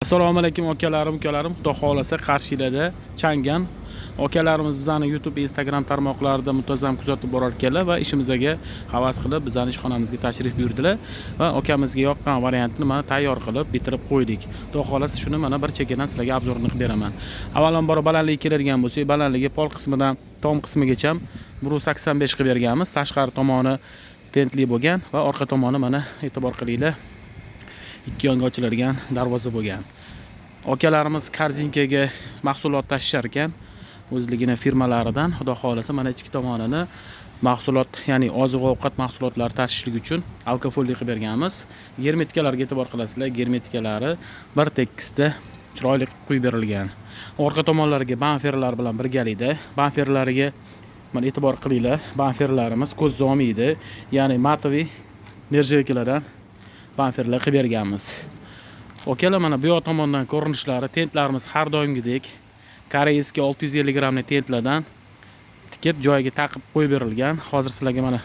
Assalomu alaykum akalarim, ukalarim. Xudo xolasa Qarshida Changan akalarimiz bizani YouTube, Instagram tarmoqlarida muntazam kuzatib borar ekanlar va ishimizga havas qilib bizani ishxonamizga tashrif buyurdilar va akamizga yoqqan variantni mana tayyor qilib bitirib qo'ydik. Xudo xolasa shuni mana bir chekkadan sizlarga obzorini qilib beraman. Avvalambor balandligi keladigan bo'lsa, balandligi pol qismidan tom qismigacha 1.85 qilib berganmiz. Tashqari tomoni tentli bo'lgan va orqa tomoni mana e'tibor qilinglar. Ikki yonga ochiladigan darvoza bo'lgan. Akalarimiz korzinkaga mahsulot tashishar ekan, o'zligini firmalaridan. Xudo xolasa mana ichki tomonini mahsulot, ya'ni oziq-ovqat mahsulotlari tashishlik uchun alkofolli qilib berganmiz. Germetikalarga e'tibor qilasizlar. Germetikalari bir tekisda chiroyli qo'yib berilgan. Orqa tomonlariga bamferlar bilan birgalikda. Bamferlariga mana e'tibor qilinglar. Bamferlarimiz ko'z zo'miydi, ya'ni matoviy nerjavikalardan bamferlar qilib berganmiz. Okalar mana bu yoq tomondan ko'rinishlari, tentlarimiz har doimgidek koreyskiy 650 grammli tentlardan tikib joyiga taqib qo'yib berilgan. Hozir sizlarga mana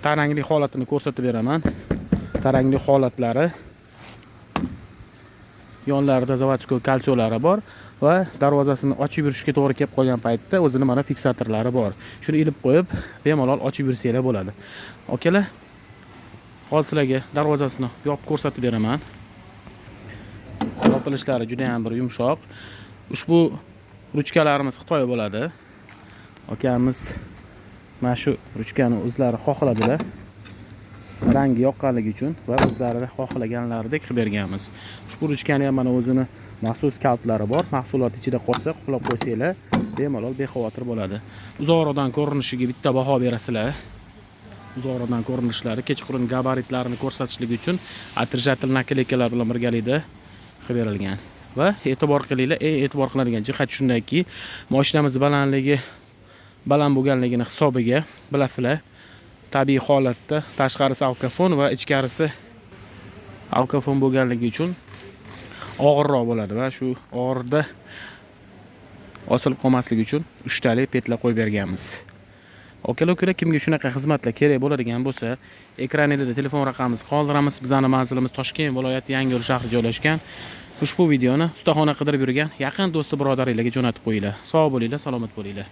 tarangli holatini ko'rsatib beraman. Tarangli holatlari, yonlarida zavodskoy kalsiolari bor va darvozasini ochib yurishga to'g'ri kelib qolgan paytda o'zini mana fiksatorlari bor. Shuni ilib qo'yib, bemalol ochib yursanglar bo'ladi. Okalar, hozir sizlarga darvozasini yopib ko'rsatib beraman. Yopilishlari juda ham bir yumshoq. Ushbu ruchkalarimiz Xitoy bo'ladi. Akamiz mana shu ruchkani o'zlari xohladilar. Rangi yoqqanligi uchun va o'zlari xohlaganlaridek qilib berganmiz. Ushbu ruchkani ham mana o'zini maxsus kaltlari bor. Mahsulot ichida qolsa, qulab qo'ysanglar, bemalol bexavotir bo'ladi. Uzoqroqdan ko'rinishiga bitta baho berasizlar. Uzoqroqdan ko'rinishlari, kechqurun gabaritlarini ko'rsatishlik uchun atrijatl nakleykalar bilan birgalikda qilib berilgan. Va e'tibor qilinglar, e'tibor qiladigan jihat shundaki, mashinamiz balandligi baland bo'lganligini hisobiga bilasizlar, tabiiy holatda tashqarisi alkafon va ichkarisi alkafon bo'lganligi uchun og'irroq bo'ladi va shu og'irda osilib qolmasligi uchun 3 tali petlar qo'yib berganmiz. Akalar, kimga shunaqa xizmatlar kerak bo'ladigan bo'lsa, ekranida telefon raqamimizni qoldiramiz. Bizning manzilimiz Toshkent viloyati Yangiyo'l shahri joylashgan. Ushbu videoni ustaxona qidirib yurgan yaqin do'sti birodaringlarga jo'natib qo'yinglar. Sog' bo'linglar, salomat bo'linglar.